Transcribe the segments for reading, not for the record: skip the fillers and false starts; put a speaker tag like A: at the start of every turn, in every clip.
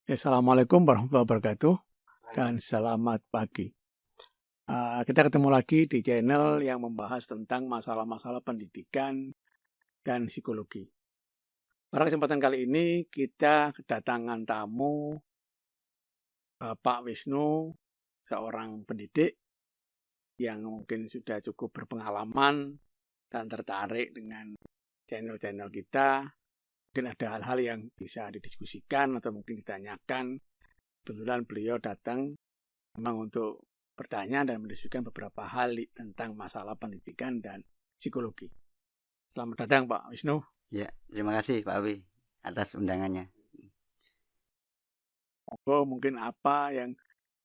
A: Assalamualaikum warahmatullahi wabarakatuh dan selamat pagi. Kita ketemu lagi di channel yang membahas tentang masalah-masalah pendidikan dan psikologi. Pada kesempatan kali ini kita kedatangan tamu Bapak Wisnu, seorang pendidik yang mungkin sudah cukup berpengalaman dan tertarik dengan channel-channel kita. Mungkin ada hal-hal yang bisa didiskusikan atau mungkin ditanyakan. Kebetulan beliau datang memang untuk bertanya dan mendiskusikan beberapa hal tentang masalah pendidikan dan psikologi. Selamat datang Pak Wisnu.
B: Ya, terima kasih Pak Awi atas undangannya.
A: Mungkin apa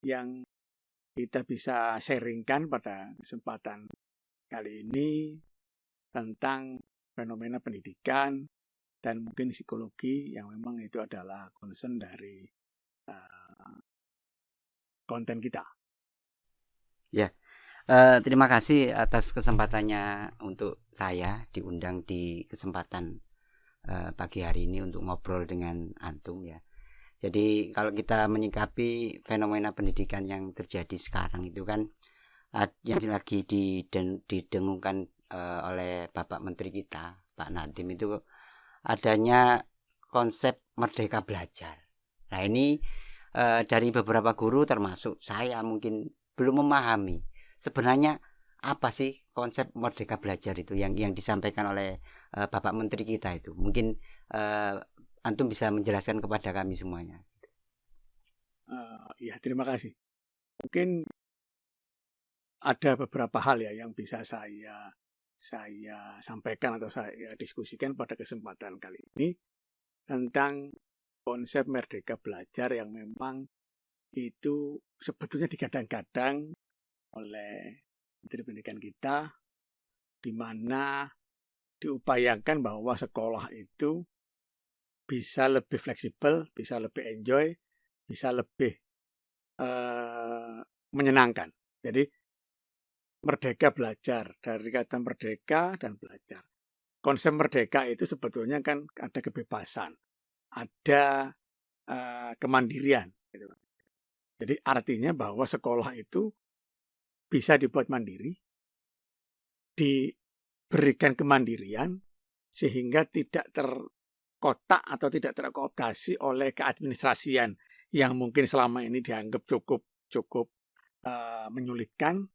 A: yang kita bisa sharingkan pada kesempatan kali ini tentang fenomena pendidikan dan mungkin psikologi yang memang itu adalah concern dari konten kita.
B: Ya, terima kasih atas kesempatannya untuk saya diundang di kesempatan pagi hari ini untuk ngobrol dengan antum ya. Jadi kalau kita menyikapi fenomena pendidikan yang terjadi sekarang itu kan yang lagi didengungkan oleh Bapak Menteri kita, Pak Nadiem, itu adanya konsep merdeka belajar. Nah ini dari beberapa guru termasuk saya mungkin belum memahami sebenarnya apa sih konsep merdeka belajar itu yang disampaikan oleh Bapak Menteri kita itu. Mungkin antum bisa menjelaskan kepada kami semuanya.
A: Ya, terima kasih. Mungkin ada beberapa hal ya yang bisa saya sampaikan atau saya diskusikan pada kesempatan kali ini tentang konsep merdeka belajar yang memang itu sebetulnya digadang-gadang oleh Menteri Pendidikan kita, di mana diupayakan bahwa sekolah itu bisa lebih fleksibel, bisa lebih enjoy, bisa lebih menyenangkan. Jadi merdeka belajar, dari kata merdeka dan belajar. Konsep merdeka itu sebetulnya kan ada kebebasan, ada kemandirian. Jadi artinya bahwa sekolah itu bisa dibuat mandiri, diberikan kemandirian, sehingga tidak terkotak atau tidak terkooptasi oleh keadministrasian yang mungkin selama ini dianggap cukup menyulitkan.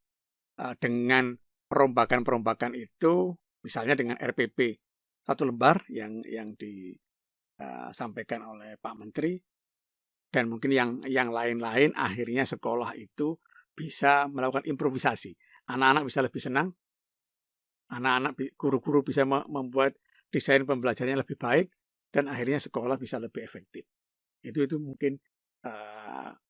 A: Dengan perombakan-perombakan itu, misalnya dengan RPP 1 lembar yang disampaikan oleh Pak Menteri, dan mungkin yang lain-lain, akhirnya sekolah itu bisa melakukan improvisasi. Anak-anak bisa lebih senang, guru-guru bisa membuat desain pembelajarannya lebih baik, dan akhirnya sekolah bisa lebih efektif. Itu mungkin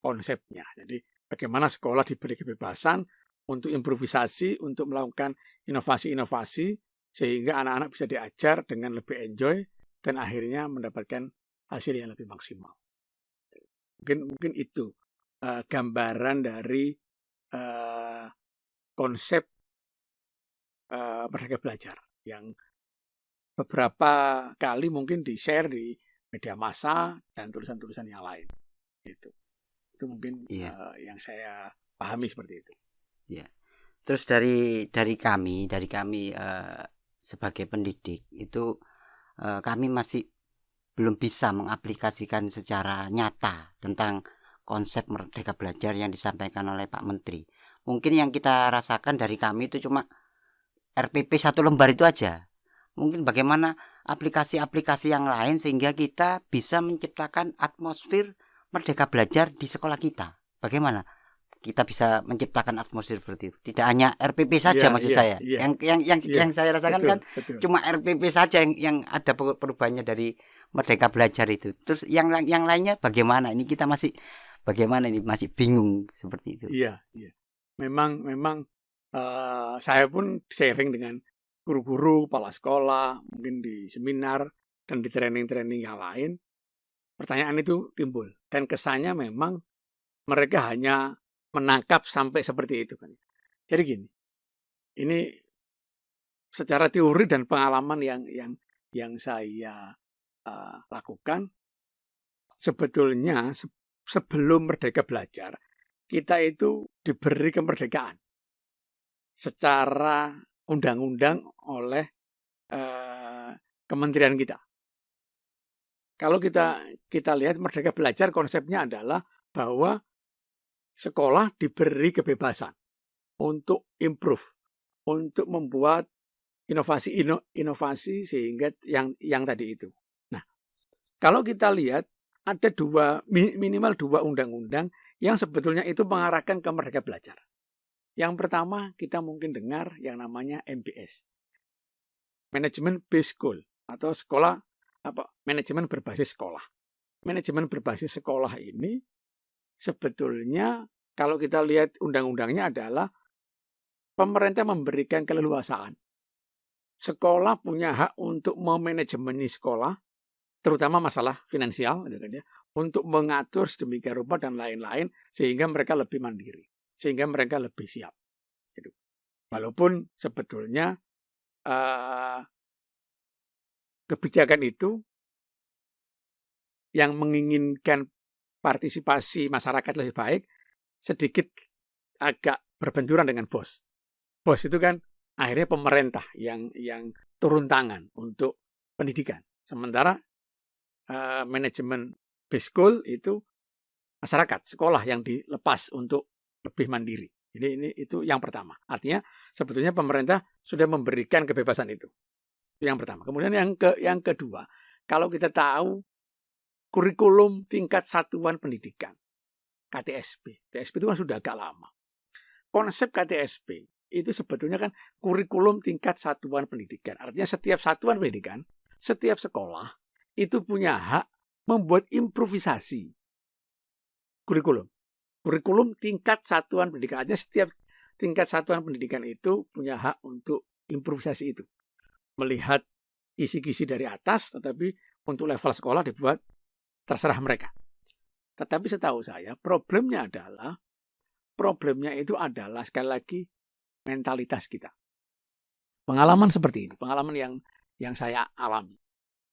A: konsepnya. Jadi bagaimana sekolah diberi kebebasan untuk improvisasi, untuk melakukan inovasi-inovasi, sehingga anak-anak bisa diajar dengan lebih enjoy dan akhirnya mendapatkan hasil yang lebih maksimal. Mungkin itu gambaran dari konsep merdeka belajar yang beberapa kali mungkin di-share di media massa dan tulisan-tulisan yang lain. Itu mungkin yang saya pahami seperti itu.
B: Ya. Terus dari kami sebagai pendidik itu kami masih belum bisa mengaplikasikan secara nyata tentang konsep merdeka belajar yang disampaikan oleh Pak Menteri. Mungkin yang kita rasakan dari kami itu cuma RPP 1 lembar itu aja. Mungkin bagaimana aplikasi-aplikasi yang lain sehingga kita bisa menciptakan atmosfer merdeka belajar di sekolah kita. Bagaimana kita bisa menciptakan atmosfer seperti itu? Tidak hanya RPP saja saya. Yang saya rasakan betul. Cuma RPP saja yang ada perubahannya dari merdeka belajar itu. Terus yang lainnya bagaimana? Ini kita masih bingung seperti itu.
A: Iya. Memang saya pun sharing dengan guru-guru, kepala sekolah, mungkin di seminar dan di training-training yang lain. Pertanyaan itu timbul dan kesannya memang mereka hanya menangkap sampai seperti itu kan. Jadi gini, ini secara teori dan pengalaman yang saya lakukan, sebetulnya sebelum merdeka belajar, kita itu diberi kemerdekaan secara undang-undang oleh kementerian kita. Kalau kita lihat merdeka belajar, konsepnya adalah bahwa sekolah diberi kebebasan untuk improve, untuk membuat inovasi sehingga yang tadi itu. Nah, kalau kita lihat ada minimal dua undang-undang yang sebetulnya itu mengarahkan ke merdeka belajar. Yang pertama kita mungkin dengar yang namanya MBS, Management Based School, atau manajemen berbasis sekolah. Manajemen berbasis sekolah ini sebetulnya kalau kita lihat undang-undangnya adalah pemerintah memberikan keleluasaan. Sekolah punya hak untuk memanajemeni sekolah, terutama masalah finansial, untuk mengatur sedemikian rupa dan lain-lain, sehingga mereka lebih mandiri, sehingga mereka lebih siap. Walaupun sebetulnya kebijakan itu yang menginginkan partisipasi masyarakat lebih baik sedikit agak berbenturan dengan BOS. BOS itu kan akhirnya pemerintah yang turun tangan untuk pendidikan. Sementara manajemen based school itu masyarakat, sekolah yang dilepas untuk lebih mandiri. Jadi itu yang pertama. Artinya sebetulnya pemerintah sudah memberikan kebebasan itu. Itu yang pertama. Kemudian yang kedua, kalau kita tahu kurikulum tingkat satuan pendidikan, KTSP. KTSP itu kan sudah agak lama. Konsep KTSP itu sebetulnya kan kurikulum tingkat satuan pendidikan. Artinya setiap satuan pendidikan, setiap sekolah itu punya hak membuat improvisasi kurikulum. Kurikulum tingkat satuan pendidikan. Artinya setiap tingkat satuan pendidikan itu punya hak untuk improvisasi itu. Melihat kisi-kisi dari atas, tetapi untuk level sekolah dibuat terserah mereka. Tetapi setahu saya problemnya itu adalah sekali lagi mentalitas kita. Pengalaman seperti ini, pengalaman yang saya alami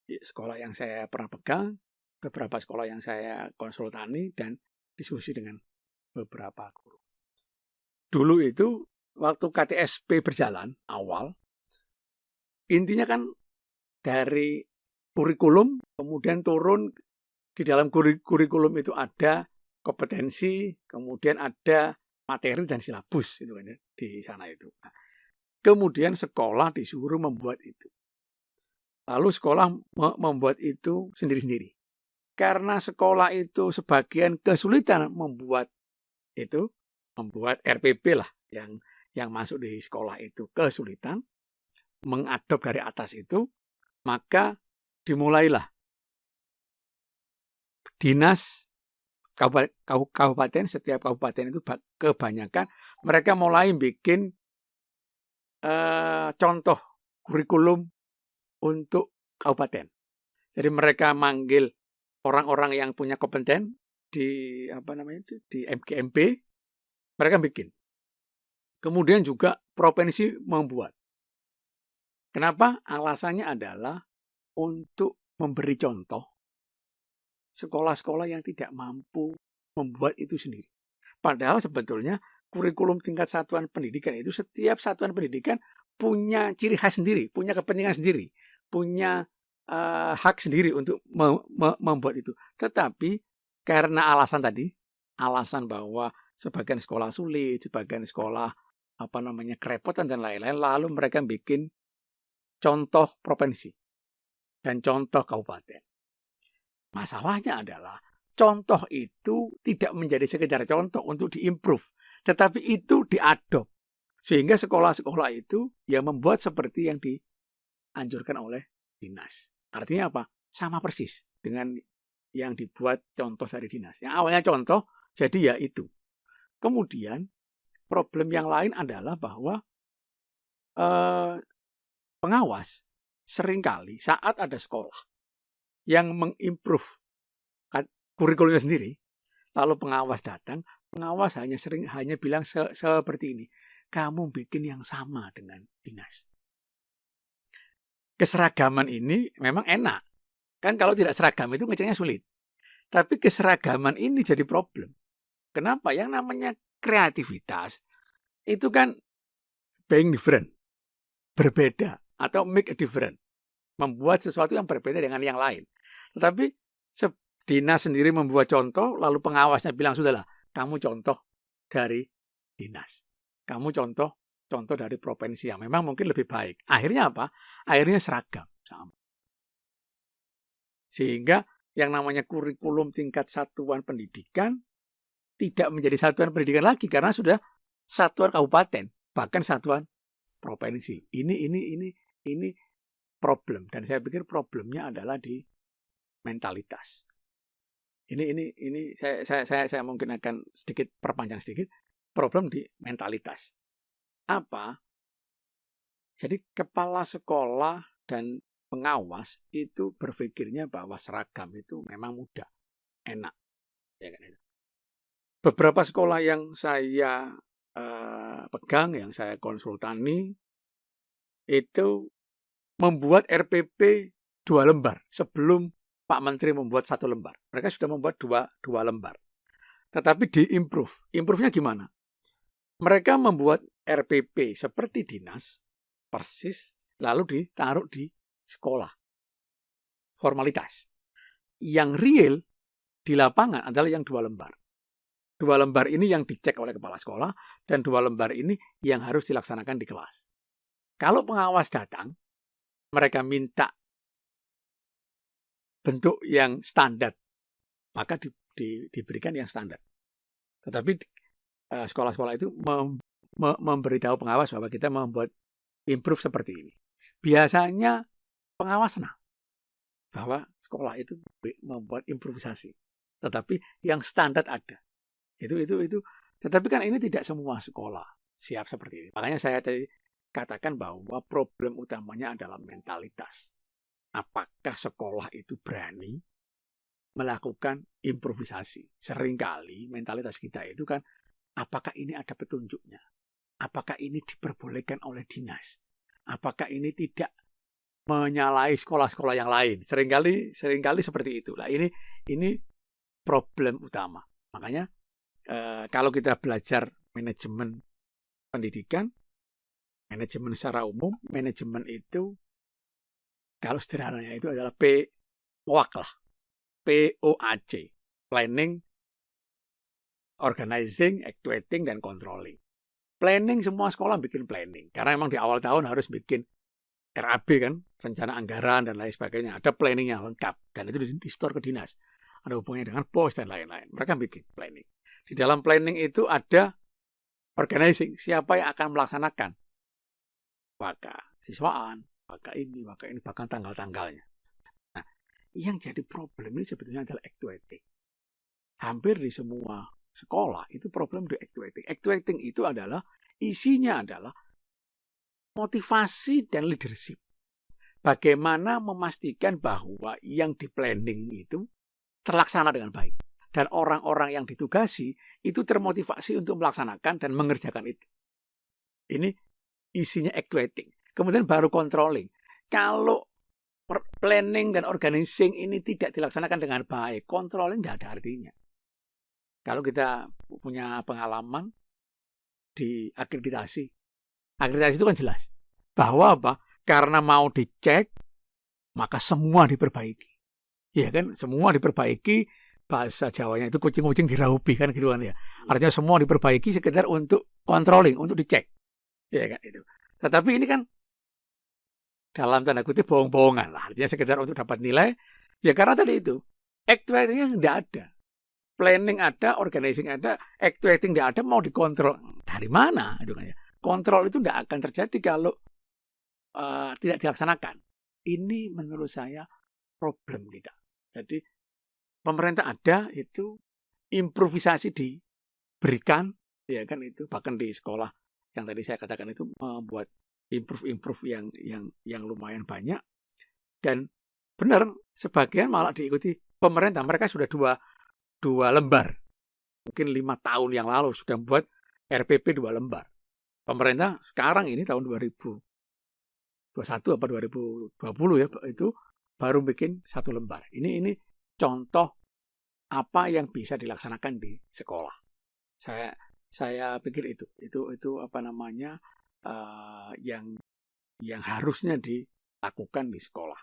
A: di sekolah yang saya pernah pegang, beberapa sekolah yang saya konsultani dan diskusi dengan beberapa guru. Dulu itu waktu KTSP berjalan awal, intinya kan dari kurikulum kemudian turun. Di dalam kurikulum itu ada kompetensi, kemudian ada materi dan silabus itu kan ya, di sana itu. Nah, kemudian sekolah disuruh membuat itu. Lalu sekolah membuat itu sendiri-sendiri. Karena sekolah itu sebagian kesulitan membuat RPP lah yang masuk di sekolah itu kesulitan mengadop dari atas itu, maka dimulailah dinas kabupaten, setiap kabupaten itu kebanyakan mereka mulai bikin contoh kurikulum untuk kabupaten. Jadi mereka manggil orang-orang yang punya kompeten di MGMP, mereka bikin. Kemudian juga provinsi membuat. Kenapa? Alasannya adalah untuk memberi contoh sekolah-sekolah yang tidak mampu membuat itu sendiri. Padahal sebetulnya kurikulum tingkat satuan pendidikan itu setiap satuan pendidikan punya ciri khas sendiri, punya kepentingan sendiri, punya hak sendiri untuk membuat itu. Tetapi karena alasan bahwa sebagian sekolah sulit, sebagian sekolah kerepotan dan lain-lain, lalu mereka bikin contoh provinsi dan contoh kabupaten. Masalahnya adalah contoh itu tidak menjadi sekedar contoh untuk diimprove, tetapi itu diadop. Sehingga sekolah-sekolah itu ya membuat seperti yang dianjurkan oleh dinas. Artinya apa? Sama persis dengan yang dibuat contoh dari dinas. Yang awalnya contoh, jadi ya itu. Kemudian problem yang lain adalah bahwa pengawas seringkali saat ada sekolah yang mengimprove kurikulumnya sendiri, lalu pengawas datang, pengawas hanya bilang seperti ini, kamu bikin yang sama dengan dinas. Keseragaman ini memang enak, kan kalau tidak seragam itu ngeceknya sulit. Tapi keseragaman ini jadi problem. Kenapa? Yang namanya kreativitas itu kan being different, berbeda, atau make a different, membuat sesuatu yang berbeda dengan yang lain. Tetapi dinas sendiri membuat contoh, lalu pengawasnya bilang, sudahlah, kamu contoh dari dinas. Kamu contoh dari provinsi yang memang mungkin lebih baik. Akhirnya apa? Akhirnya seragam. Sama. Sehingga yang namanya kurikulum tingkat satuan pendidikan tidak menjadi satuan pendidikan lagi karena sudah satuan kabupaten, bahkan satuan provinsi. Ini problem, dan saya pikir problemnya adalah di mentalitas. Ini saya mungkin akan sedikit perpanjang sedikit, problem di mentalitas. Apa? Jadi kepala sekolah dan pengawas itu berpikirnya bahwa seragam itu memang mudah, enak. Ya kan? Beberapa sekolah yang saya pegang, yang saya konsultani, itu membuat RPP 2 lembar sebelum Pak Menteri membuat 1 lembar. Mereka sudah membuat dua lembar. Tetapi di-improve. Improve-nya gimana? Mereka membuat RPP seperti dinas, persis, lalu ditaruh di sekolah. Formalitas. Yang real di lapangan adalah yang 2 lembar. 2 lembar ini yang dicek oleh kepala sekolah, dan 2 lembar ini yang harus dilaksanakan di kelas. Kalau pengawas datang, mereka minta bentuk yang standar, maka diberikan yang standar. Tetapi sekolah-sekolah itu memberitahu pengawas bahwa kita membuat improve seperti ini. Biasanya pengawas senang bahwa sekolah itu membuat improvisasi, tetapi yang standar ada. Itu. Tetapi kan ini tidak semua sekolah siap seperti ini. Makanya saya tadi katakan bahwa problem utamanya adalah mentalitas. Apakah sekolah itu berani melakukan improvisasi? Seringkali mentalitas kita itu kan, apakah ini ada petunjuknya? Apakah ini diperbolehkan oleh dinas? Apakah ini tidak menyalahi sekolah-sekolah yang lain? Seringkali seperti itu. Nah, ini problem utama. Makanya kalau kita belajar manajemen pendidikan, manajemen secara umum, manajemen itu kalau sederhananya itu adalah POAC lah. POAC. Planning, Organizing, Actuating, dan Controlling. Planning, semua sekolah bikin planning. Karena memang di awal tahun harus bikin RAB kan, rencana anggaran dan lain sebagainya. Ada planning yang lengkap. Dan itu di-store ke dinas. Ada hubungannya dengan pos dan lain-lain. Mereka bikin planning. Di dalam planning itu ada organizing. Siapa yang akan melaksanakan? Maka siswaan, maka ini, bahkan tanggal-tanggalnya. Nah, yang jadi problem ini sebetulnya adalah actuating. Hampir di semua sekolah itu problem di actuating. Actuating itu adalah, isinya adalah motivasi dan leadership. Bagaimana memastikan bahwa yang di planning itu terlaksana dengan baik. Dan orang-orang yang ditugasi itu termotivasi untuk melaksanakan dan mengerjakan itu. Ini isinya actuating. Kemudian baru controlling. Kalau planning dan organizing ini tidak dilaksanakan dengan baik, controlling tidak ada artinya. Kalau kita punya pengalaman di akreditasi itu kan jelas bahwa apa? Karena mau dicek, maka semua diperbaiki. Ya kan, semua diperbaiki. Bahasa Jawanya itu kucing-kucing diraupi kan gitu kan ya. Artinya semua diperbaiki sekedar untuk controlling, untuk dicek. Ya kan itu. Tetapi ini kan dalam tanda kutip bohong-bohongan lah. Artinya sekedar untuk dapat nilai. Ya karena tadi itu actuating-nya tidak ada. Planning ada, organizing ada, actuating tidak ada, mau dikontrol dari mana itu kan ya. Kontrol itu tidak akan terjadi kalau tidak dilaksanakan. Ini menurut saya problem kita. Jadi pemerintah ada itu, improvisasi diberikan, ya kan itu, bahkan di sekolah yang tadi saya katakan itu membuat improve yang lumayan banyak, dan benar sebagian malah diikuti pemerintah. Mereka sudah dua lembar, mungkin 5 tahun yang lalu sudah membuat RPP 2 lembar. Pemerintah sekarang ini tahun 2021 apa 2020 ya, itu baru bikin 1 lembar. Ini contoh apa yang bisa dilaksanakan di sekolah. Saya pikir itu apa namanya yang harusnya dilakukan di sekolah.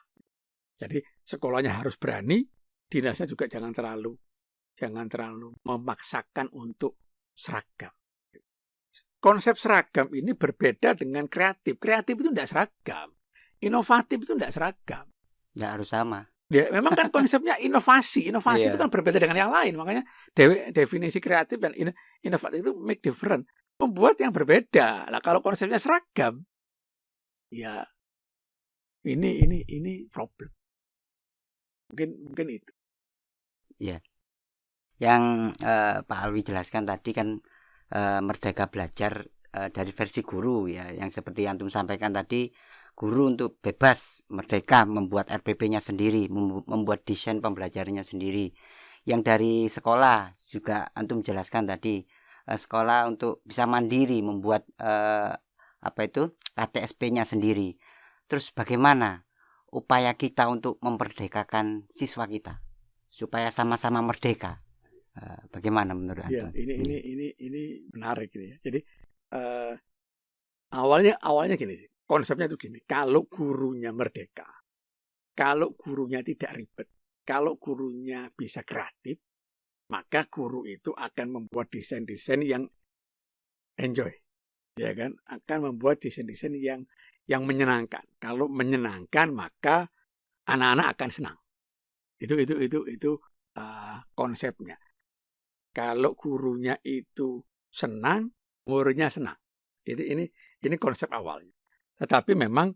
A: Jadi sekolahnya harus berani, dinasnya juga jangan terlalu memaksakan untuk seragam. Konsep seragam ini berbeda dengan kreatif. Kreatif itu tidak seragam. Inovatif itu tidak seragam.
B: Nggak harus sama.
A: Ya, memang kan konsepnya inovasi. Inovasi itu kan berbeda dengan yang lain. Makanya definisi kreatif dan inovatif itu make different. Membuat yang berbeda. Lah kalau konsepnya seragam, ya ini problem. Mungkin itu.
B: Ya. Yang Pak Alwi jelaskan tadi kan Merdeka Belajar dari versi guru ya, yang seperti antum sampaikan tadi, guru untuk bebas merdeka membuat RPP-nya sendiri, membuat desain pembelajarannya sendiri. Yang dari sekolah juga antum jelaskan tadi, sekolah untuk bisa mandiri membuat KTSP-nya sendiri. Terus bagaimana upaya kita untuk memperdekakan siswa kita supaya sama-sama merdeka? Bagaimana menurut
A: ya,
B: antum?
A: Ini menarik ini ya. Jadi awalnya gini sih. Konsepnya itu gini. Kalau gurunya merdeka, kalau gurunya tidak ribet, kalau gurunya bisa kreatif, maka guru itu akan membuat desain-desain yang enjoy, ya kan? Akan membuat desain-desain yang menyenangkan. Kalau menyenangkan, maka anak-anak akan senang. Itu konsepnya. Kalau gurunya itu senang, muridnya senang. Ini konsep awalnya. Tetapi memang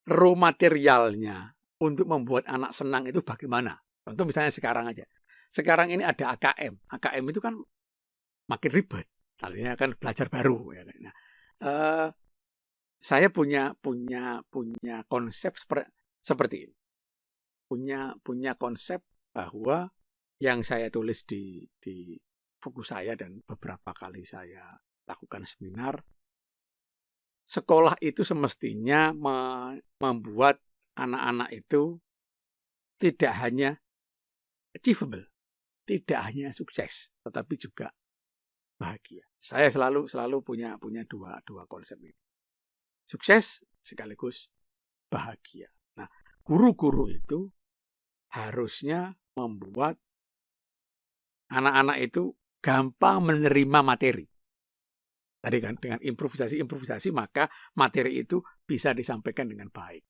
A: raw materialnya untuk membuat anak senang itu bagaimana? Contoh misalnya sekarang aja. Sekarang ini ada AKM. AKM itu kan makin ribet. Artinya kan belajar baru. Ya. Nah, saya punya konsep seperti ini. Punya konsep bahwa yang saya tulis di buku saya dan beberapa kali saya lakukan seminar, sekolah itu semestinya membuat anak-anak itu tidak hanya achievable, tidak hanya sukses, tetapi juga bahagia. Saya selalu punya dua konsep ini. Sukses sekaligus bahagia. Nah, guru-guru itu harusnya membuat anak-anak itu gampang menerima materi. Tadi kan dengan improvisasi maka materi itu bisa disampaikan dengan baik.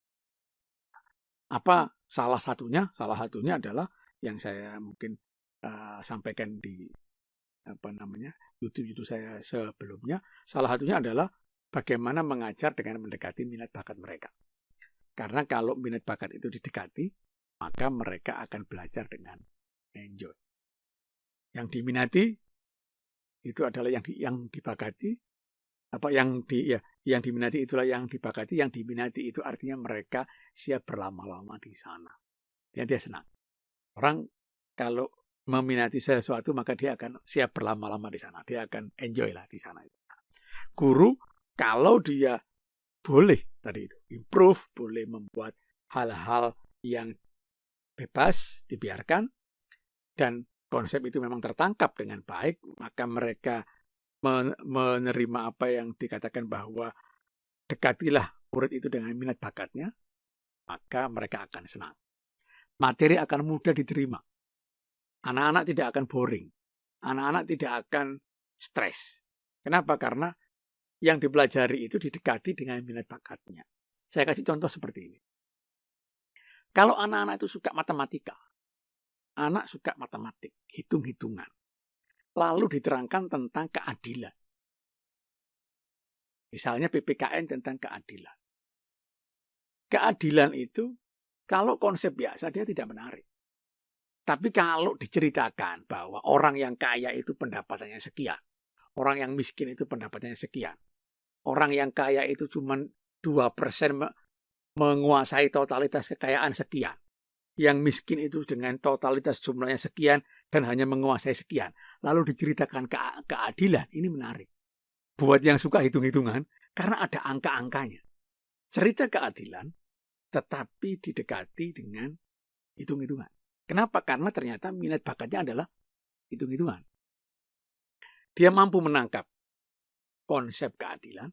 A: Apa salah satunya? Salah satunya adalah yang saya mungkin sampaikan di YouTube saya sebelumnya. Salah satunya adalah bagaimana mengajar dengan mendekati minat bakat mereka. Karena kalau minat bakat itu didekati, maka mereka akan belajar dengan enjoy. Yang diminati itu adalah yang dibakati. Yang diminati itulah yang dibakati. Yang diminati itu artinya mereka siap berlama-lama di sana. Ya, dia senang. Orang kalau meminati sesuatu maka dia akan siap berlama-lama di sana. Dia akan enjoy lah di sana. Guru kalau dia boleh tadi itu improve, boleh membuat hal-hal yang bebas, dibiarkan, dan konsep itu memang tertangkap dengan baik, maka mereka menerima apa yang dikatakan bahwa dekatilah murid itu dengan minat bakatnya, maka mereka akan senang. Materi akan mudah diterima. Anak-anak tidak akan boring. Anak-anak tidak akan stres. Kenapa? Karena yang dipelajari itu didekati dengan minat bakatnya. Saya kasih contoh seperti ini. Kalau anak-anak itu suka matematika, anak suka matematik, hitung-hitungan, lalu diterangkan tentang keadilan. Misalnya PPKN tentang keadilan. Keadilan itu, kalau konsep biasa dia tidak menarik. Tapi kalau diceritakan bahwa orang yang kaya itu pendapatannya sekian, orang yang miskin itu pendapatannya sekian, orang yang kaya itu cuma 2% menguasai totalitas kekayaan sekian. Yang miskin itu dengan totalitas jumlahnya sekian dan hanya menguasai sekian. Lalu diceritakan keadilan, ini menarik. Buat yang suka hitung-hitungan, karena ada angka-angkanya. Cerita keadilan tetapi didekati dengan hitung-hitungan. Kenapa? Karena ternyata minat bakatnya adalah hitung-hitungan. Dia mampu menangkap konsep keadilan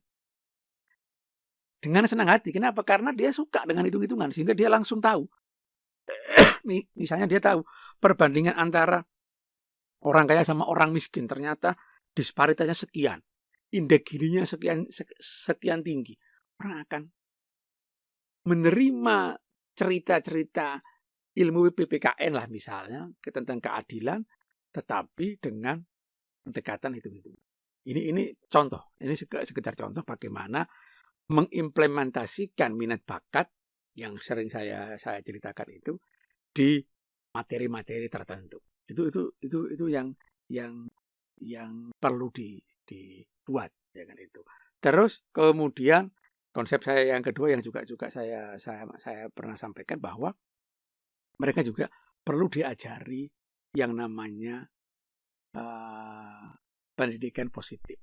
A: dengan senang hati. Kenapa? Karena dia suka dengan hitung-hitungan, sehingga dia langsung tahu. Misalnya dia tahu perbandingan antara orang kaya sama orang miskin, ternyata disparitasnya sekian, indeks Gininya sekian tinggi. Orang akan menerima cerita-cerita ilmu PPKN lah misalnya tentang keadilan, tetapi dengan pendekatan hitung-hitungan. Ini contoh, ini sekedar contoh bagaimana mengimplementasikan minat bakat yang sering saya ceritakan itu di materi-materi tertentu. Itu yang perlu dibuat, ya kan itu. Terus kemudian konsep saya yang kedua yang juga saya pernah sampaikan bahwa mereka juga perlu diajari yang namanya pendidikan positif.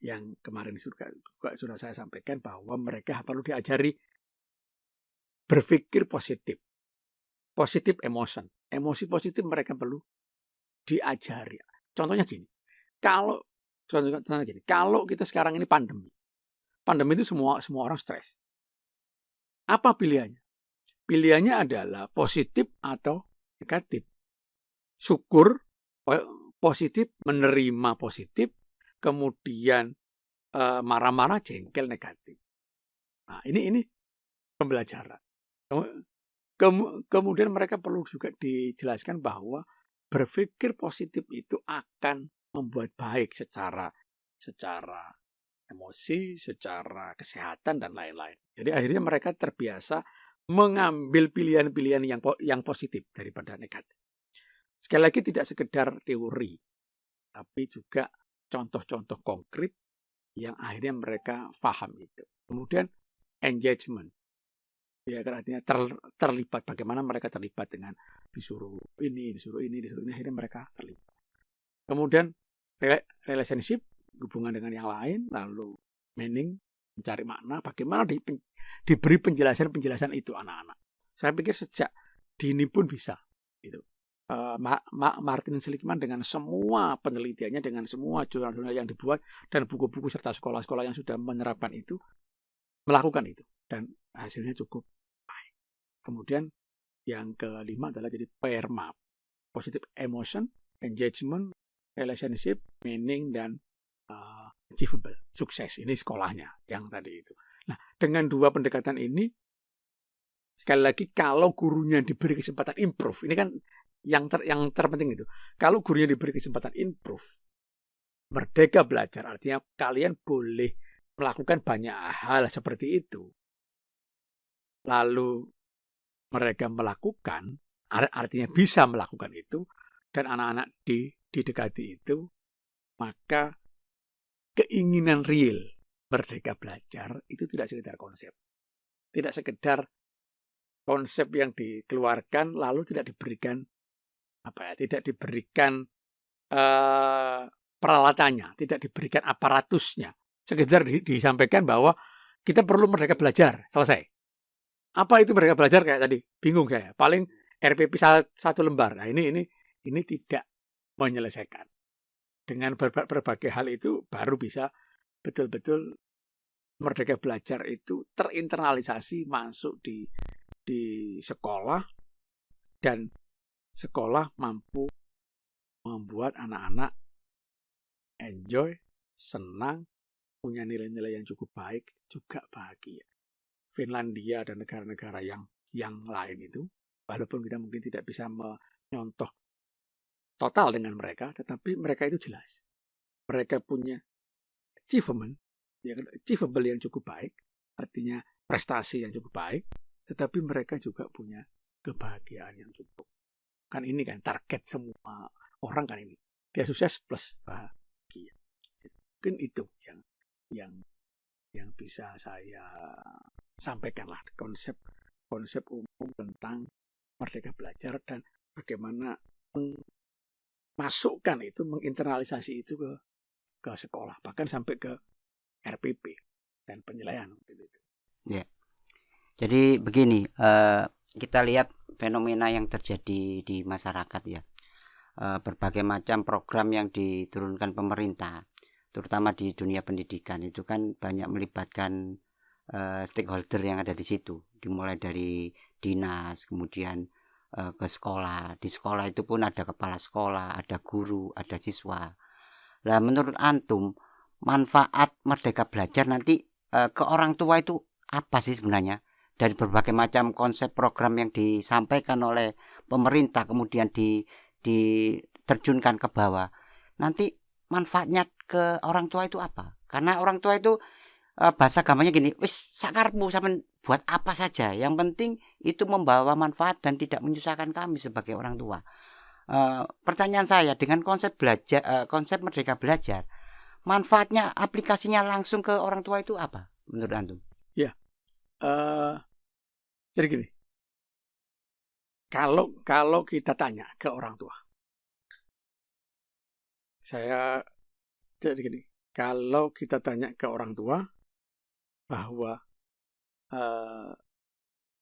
A: Yang kemarin sudah saya sampaikan bahwa mereka perlu diajari berpikir positif. Positif emotion. Emosi positif mereka perlu diajari. Contohnya gini. Kalau kita sekarang ini pandemi itu semua orang stres. Apa pilihannya? Pilihannya adalah positif atau negatif. Syukur positif, menerima positif, kemudian marah-marah, jengkel, negatif. Nah, ini pembelajaran. Kemudian mereka perlu juga dijelaskan bahwa berpikir positif itu akan membuat baik secara emosi, secara kesehatan dan lain-lain. Jadi akhirnya mereka terbiasa mengambil pilihan-pilihan yang positif daripada negatif. Sekali lagi tidak sekedar teori, tapi juga contoh-contoh konkret yang akhirnya mereka paham itu. Kemudian engagement. Ya, artinya terlibat, bagaimana mereka terlibat dengan disuruh ini, akhirnya mereka terlibat. Kemudian relationship, hubungan dengan yang lain, lalu meaning, mencari makna, bagaimana diberi penjelasan itu anak-anak. Saya pikir sejak dini pun bisa. Gitu. Martin Seligman dengan semua penelitiannya, dengan semua jurnal-jurnal yang dibuat dan buku-buku serta sekolah-sekolah yang sudah menerapkan itu, melakukan itu dan hasilnya cukup baik. Kemudian yang kelima adalah jadi PERMA, positive emotion, engagement, relationship, meaning, dan achievable, sukses. Ini sekolahnya yang tadi itu. Nah, dengan dua pendekatan ini, sekali lagi kalau gurunya diberi kesempatan improve, ini kan yang terpenting itu. Kalau gurunya diberi kesempatan improve, merdeka belajar, artinya kalian boleh melakukan banyak hal seperti itu. Lalu mereka melakukan, artinya bisa melakukan itu, dan anak-anak didekati itu, maka keinginan real merdeka belajar itu tidak sekedar konsep. Tidak sekedar konsep yang dikeluarkan lalu tidak diberikan tidak diberikan peralatannya, tidak diberikan aparatusnya. Sekedar disampaikan bahwa kita perlu merdeka belajar, selesai. Apa itu merdeka belajar kayak tadi? Bingung saya. Paling RPP satu lembar. Nah, ini tidak menyelesaikan. Dengan berbagai hal itu baru bisa betul-betul merdeka belajar itu terinternalisasi masuk di sekolah, dan sekolah mampu membuat anak-anak enjoy, senang, punya nilai-nilai yang cukup baik, juga bahagia. Finlandia dan negara-negara yang lain itu, walaupun kita mungkin tidak bisa menyontoh total dengan mereka, tetapi mereka itu jelas. Mereka punya achievable yang cukup baik, artinya prestasi yang cukup baik, tetapi mereka juga punya kebahagiaan yang cukup. Kan ini kan target semua orang kan ini. Dia sukses plus bahagia. Mungkin itu yang bisa saya sampaikan lah, konsep umum tentang merdeka belajar dan bagaimana masukkan itu, menginternalisasi itu ke sekolah, bahkan sampai ke RPP dan penilaian gitu.
B: Ya. Jadi begini, kita lihat fenomena yang terjadi di masyarakat ya. Berbagai macam program yang diturunkan pemerintah, terutama di dunia pendidikan itu kan banyak melibatkan stakeholder yang ada di situ, dimulai dari dinas, kemudian ke sekolah. Di sekolah itu pun ada kepala sekolah, ada guru, ada siswa. Nah, menurut antum, manfaat Merdeka Belajar nanti ke orang tua itu apa sih sebenarnya? Dari berbagai macam konsep program yang disampaikan oleh pemerintah kemudian diterjunkan ke bawah. Nanti manfaatnya ke orang tua itu apa? Karena orang tua itu bahasa gampangnya gini, wis sakarepmu sampean buat apa saja. Yang penting itu membawa manfaat dan tidak menyusahkan kami sebagai orang tua. Pertanyaan saya, dengan konsep belajar, konsep Merdeka Belajar, manfaatnya aplikasinya langsung ke orang tua itu apa menurut antum?
A: Ya, jadi gini, kalau kita tanya ke orang tua, jadi gini, kalau kita tanya ke orang tua bahwa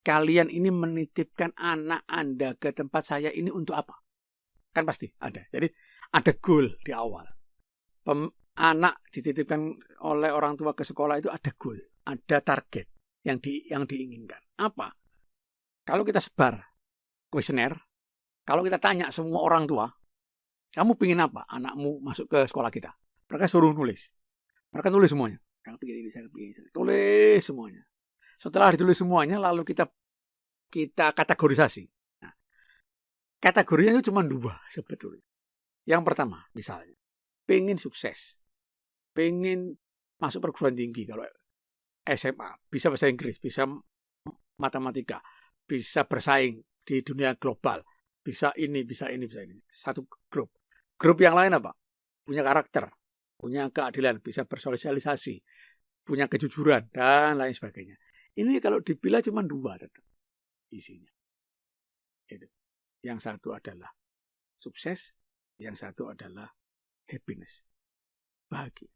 A: kalian ini menitipkan anak Anda ke tempat saya ini untuk apa? Kan pasti ada. Jadi ada goal di awal. Anak dititipkan oleh orang tua ke sekolah itu ada goal, ada target yang diinginkan. Apa? Kalau kita sebar kuesioner, kalau kita tanya semua orang tua, kamu pengen apa anakmu masuk ke sekolah kita? Mereka suruh nulis. Mereka tulis semuanya. Yang pengen ini, saya pengen ini. Tulis semuanya. Setelah ditulis semuanya, lalu kita kategorisasi. Nah, kategorinya itu cuma 2 sebetulnya. Yang pertama, misalnya, pengen sukses, pengen masuk perguruan tinggi kalau SMA, bisa bahasa Inggris, bisa matematika, bisa bersaing di dunia global, bisa ini. Satu grup. Grup yang lain apa? Punya karakter, punya keadilan, bisa bersosialisasi, punya kejujuran, dan lain sebagainya. Ini kalau dipilah cuma 2 tetap isinya. Itu. Yang satu adalah sukses, yang satu adalah happiness, bahagia,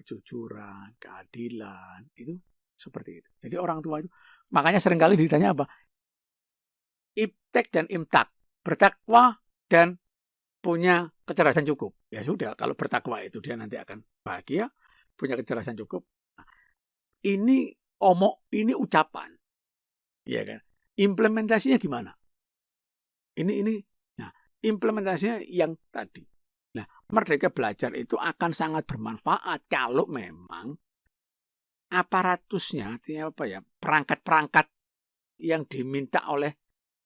A: kejujuran, keadilan, itu seperti itu. Jadi orang tua itu, makanya seringkali ditanya apa? Iptek dan imtak, bertakwa dan punya kecerdasan cukup. Ya sudah, kalau bertakwa itu dia nanti akan bahagia, punya kecerdasan cukup. Nah, ini ucapan, ya kan? Implementasinya gimana? Ini. Nah, implementasinya yang tadi. Nah, Merdeka Belajar itu akan sangat bermanfaat kalau memang aparatusnya, artinya apa ya, perangkat-perangkat yang diminta oleh,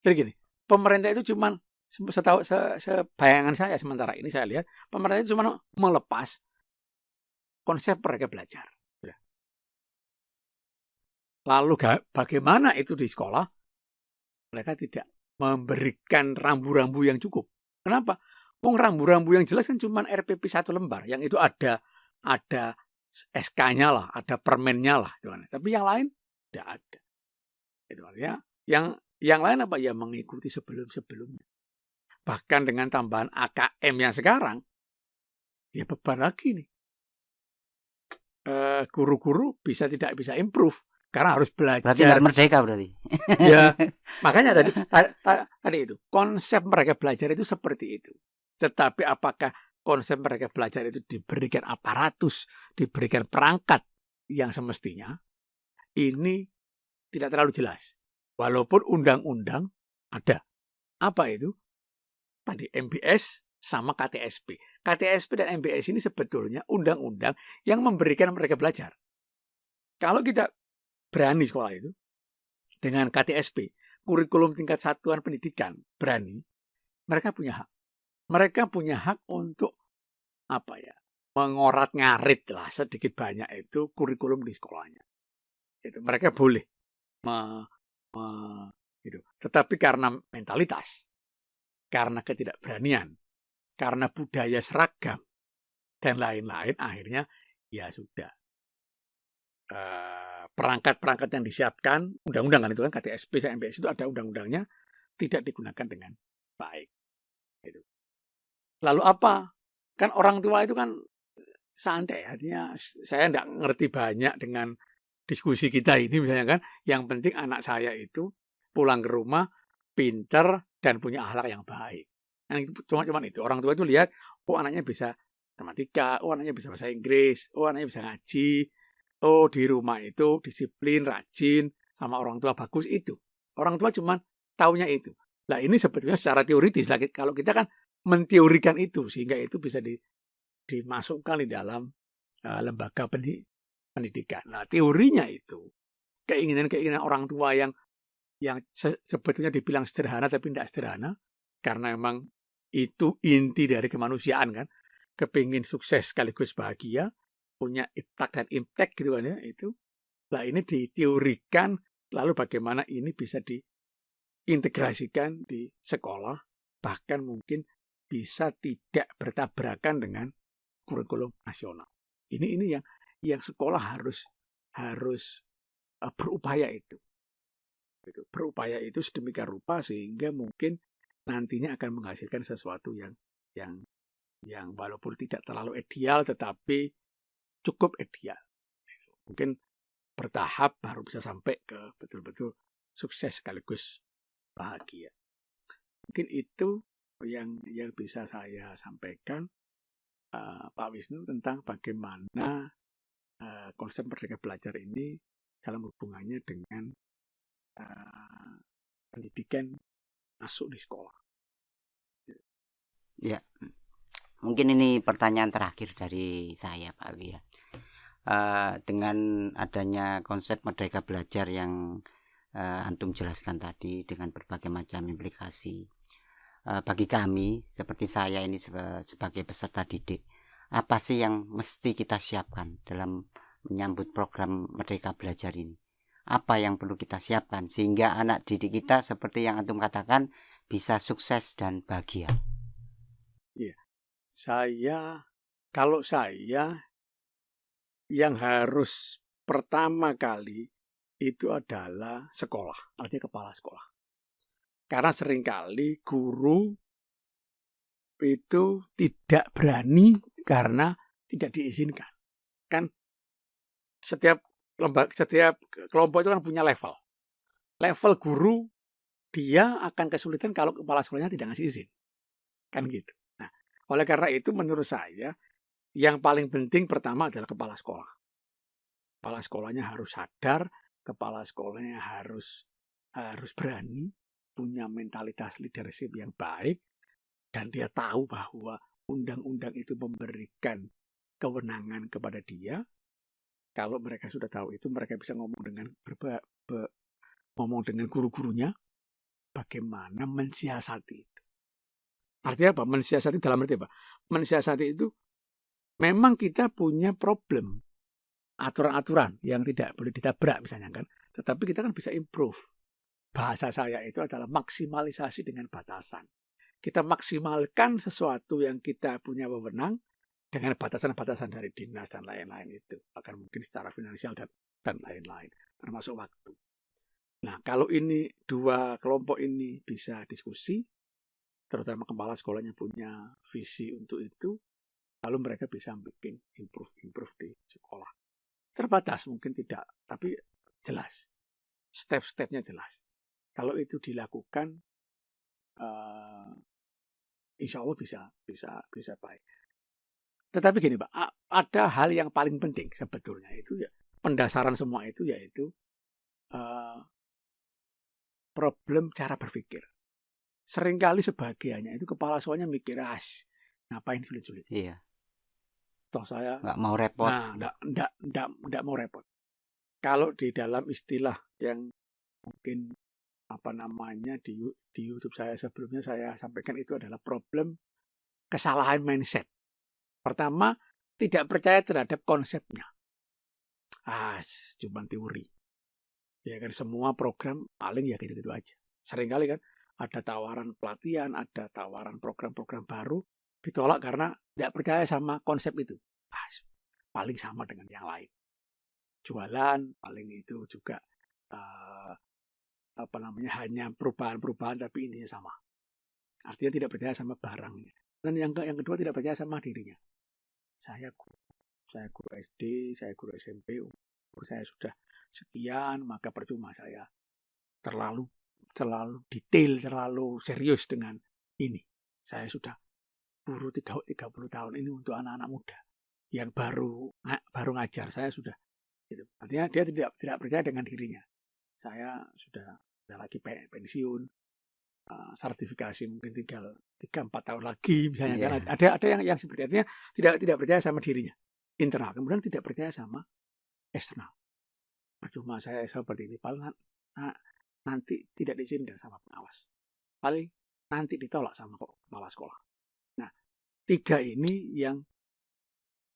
A: jadi gini, pemerintah itu cuma sebayangan saya sementara ini saya lihat, pemerintah itu cuma melepas konsep Merdeka Belajar. Lalu bagaimana itu di sekolah? Mereka tidak memberikan rambu-rambu yang cukup. Kenapa? Rambu-rambu yang jelas kan cuma RPP 1 lembar, yang itu ada SK-nya lah, ada permennya lah, tapi yang lain tidak ada. Itu artinya yang lain apa ya, mengikuti sebelum-sebelumnya. Bahkan dengan tambahan AKM yang sekarang, ya beban lagi nih. Guru-guru tidak bisa improve karena harus belajar.
B: Berarti nggak merdeka berarti.
A: Ya, makanya tadi itu konsep Merdeka Belajar itu seperti itu. Tetapi apakah konsep Merdeka Belajar itu diberikan aparatus, diberikan perangkat yang semestinya? Ini tidak terlalu jelas. Walaupun undang-undang ada. Apa itu? Tadi MBS sama KTSP. KTSP dan MBS ini sebetulnya undang-undang yang memberikan Merdeka Belajar. Kalau kita berani sekolah itu, dengan KTSP, kurikulum tingkat satuan pendidikan, berani, mereka punya hak. Mereka punya hak untuk apa ya, mengorat-ngarit lah sedikit banyak itu kurikulum di sekolahnya. Itu mereka boleh gitu. Tetapi karena mentalitas, karena ketidakberanian, karena budaya seragam dan lain-lain, akhirnya ya sudah. Perangkat-perangkat yang disiapkan, undang-undang kan itu kan, KTSP dan MBS itu ada undang-undangnya, tidak digunakan dengan baik. Gitu. Lalu apa? Kan orang tua itu kan santai, artinya saya tidak ngerti banyak dengan diskusi kita ini misalnya kan, yang penting anak saya itu pulang ke rumah pinter dan punya akhlak yang baik. Nah, cuma itu. Orang tua itu lihat, oh anaknya bisa matematika, oh anaknya bisa bahasa Inggris, oh anaknya bisa ngaji, oh di rumah itu disiplin, rajin, sama orang tua bagus itu. Orang tua cuma taunya itu. Nah ini sebetulnya secara teoritis lagi, kalau kita kan menteorikan itu sehingga itu bisa dimasukkan di dalam lembaga pendidikan. Nah teorinya itu keinginan-keinginan orang tua yang sebetulnya dibilang sederhana tapi tidak sederhana, karena memang itu inti dari kemanusiaan kan, kepingin sukses sekaligus bahagia, punya impact dan impact gitu kan ya itu. Nah ini diteorikan, lalu bagaimana ini bisa diintegrasikan di sekolah, bahkan mungkin bisa tidak bertabrakan dengan kurikulum nasional. Ini yang sekolah harus berupaya itu. Berupaya itu sedemikian rupa sehingga mungkin nantinya akan menghasilkan sesuatu yang walaupun tidak terlalu ideal tetapi cukup ideal. Mungkin bertahap baru bisa sampai ke betul-betul sukses sekaligus bahagia. Mungkin itu yang bisa saya sampaikan, Pak Wisnu, tentang bagaimana konsep Merdeka Belajar ini dalam hubungannya dengan pendidikan masuk di sekolah.
B: Ya, mungkin ini pertanyaan terakhir dari saya, Pak Ali ya. Dengan adanya konsep Merdeka Belajar yang antum jelaskan tadi dengan berbagai macam implikasi, bagi kami seperti saya ini sebagai peserta didik, apa sih yang mesti kita siapkan dalam menyambut program Merdeka Belajar ini? Apa yang perlu kita siapkan sehingga anak didik kita seperti yang antum katakan bisa sukses dan bahagia?
A: Iya, kalau saya yang harus pertama kali itu adalah sekolah, artinya kepala sekolah. Karena seringkali guru itu tidak berani karena tidak diizinkan. Kan setiap kelompok itu kan punya level. Level guru dia akan kesulitan kalau kepala sekolahnya tidak ngasih izin. Kan gitu. Nah, oleh karena itu menurut saya yang paling penting pertama adalah kepala sekolah. Kepala sekolahnya harus sadar, kepala sekolahnya harus berani, punya mentalitas leadership yang baik, dan dia tahu bahwa undang-undang itu memberikan kewenangan kepada dia. Kalau mereka sudah tahu itu, mereka bisa ngomong dengan guru-gurunya bagaimana mensiasati itu. Artinya apa? Mensiasati dalam arti apa? Mensiasati itu memang kita punya problem, aturan-aturan yang tidak boleh ditabrak misalnya kan. Tetapi kita kan bisa improve. Bahasa saya itu adalah maksimalisasi dengan batasan. Kita maksimalkan sesuatu yang kita punya wewenang dengan batasan-batasan dari dinas dan lain-lain itu. Bahkan mungkin secara finansial dan lain-lain, termasuk waktu. Nah, kalau ini dua kelompok ini bisa diskusi, terutama kepala sekolahnya punya visi untuk itu, lalu mereka bisa bikin improve di sekolah. Terbatas mungkin tidak, tapi jelas. Step-stepnya jelas. Kalau itu dilakukan, insya Allah bisa baik. Tetapi gini Pak, ada hal yang paling penting sebetulnya itu ya, pendasaran semua itu yaitu problem cara berpikir. Seringkali sebagiannya itu kepala sekolahnya mikir, ngapain sulit-sulit.
B: Iya.
A: Toh saya
B: nggak mau repot.
A: Nah, enggak mau repot. Kalau di dalam istilah yang mungkin di YouTube saya sebelumnya saya sampaikan, itu adalah problem kesalahan mindset. Pertama, tidak percaya terhadap konsepnya. Cuma teori. Ya kan, semua program paling ya gitu-gitu aja. Seringkali kan ada tawaran pelatihan, ada tawaran program-program baru, ditolak karena tidak percaya sama konsep itu. Paling sama dengan yang lain. Jualan paling itu juga hanya perubahan-perubahan tapi intinya sama. Artinya tidak percaya sama barangnya. Dan yang kedua tidak percaya sama dirinya. Saya guru SD, saya guru SMP, umur saya sudah sekian, maka percuma saya terlalu detail, terlalu serius dengan ini. Saya sudah guru 30 tahun ini untuk anak-anak muda yang baru ngajar. Saya sudah gitu. Artinya dia tidak percaya dengan dirinya. Saya sudah lagi pensiun, sertifikasi mungkin tinggal 3-4 tahun lagi misalnya kan. Ada yang seperti artinya tidak percaya sama dirinya internal, kemudian tidak percaya sama eksternal. Percuma saya seperti ini, paling nanti tidak diizinkan sama pengawas, paling nanti ditolak sama kepala sekolah. Nah, 3 ini yang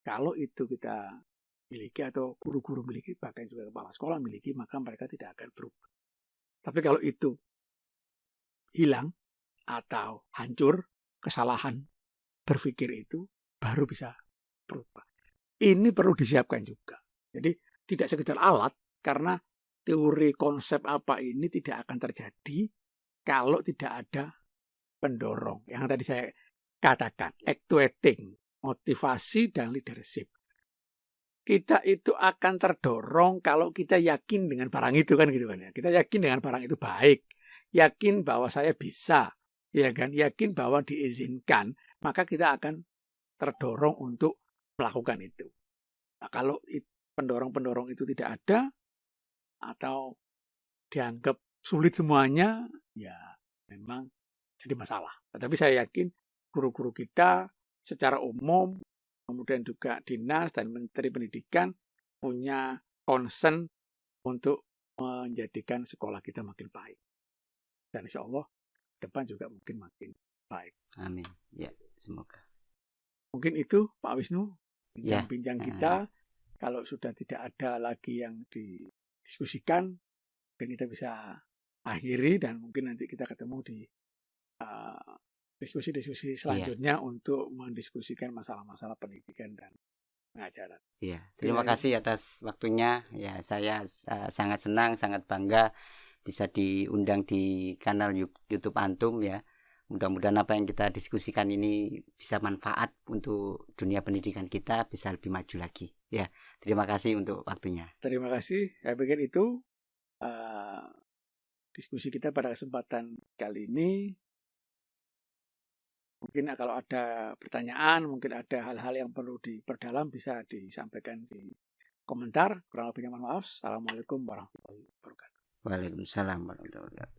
A: kalau itu kita miliki atau guru-guru miliki, bahkan juga kepala sekolah miliki, maka mereka tidak akan berubah. Tapi kalau itu hilang atau hancur, kesalahan berpikir itu baru bisa berubah. Ini perlu disiapkan juga. Jadi tidak sekedar alat, karena teori konsep apa ini tidak akan terjadi kalau tidak ada pendorong. Yang tadi saya katakan, actuating, motivasi dan leadership. Kita itu akan terdorong kalau kita yakin dengan barang itu kan gitu kan ya. Kita yakin dengan barang itu baik, yakin bahwa saya bisa, ya kan, yakin bahwa diizinkan, maka kita akan terdorong untuk melakukan itu. Nah, kalau pendorong-pendorong itu tidak ada atau dianggap sulit semuanya, ya memang jadi masalah. Tetapi saya yakin guru-guru kita secara umum, kemudian juga dinas dan menteri pendidikan punya concern untuk menjadikan sekolah kita makin baik. Dan insya Allah depan juga mungkin makin baik.
B: Amin. Ya, semoga.
A: Mungkin itu Pak Wisnu, bincang-bincang kita. Kalau sudah tidak ada lagi yang didiskusikan, mungkin kita bisa akhiri dan mungkin nanti kita ketemu di diskusi-diskusi selanjutnya untuk mendiskusikan masalah-masalah pendidikan dan pengajaran.
B: Iya, terima kasih atas waktunya. Ya, saya sangat senang, sangat bangga bisa diundang di kanal YouTube Antum ya. Mudah-mudahan apa yang kita diskusikan ini bisa manfaat untuk dunia pendidikan kita, bisa lebih maju lagi. Ya, terima kasih untuk waktunya.
A: Terima kasih. Saya pikir itu diskusi kita pada kesempatan kali ini. Mungkin kalau ada pertanyaan, mungkin ada hal-hal yang perlu diperdalam, bisa disampaikan di komentar. Kurang lebihnya mohon maaf. Assalamualaikum warahmatullahi wabarakatuh.
B: Waalaikumsalam warahmatullahi wabarakatuh.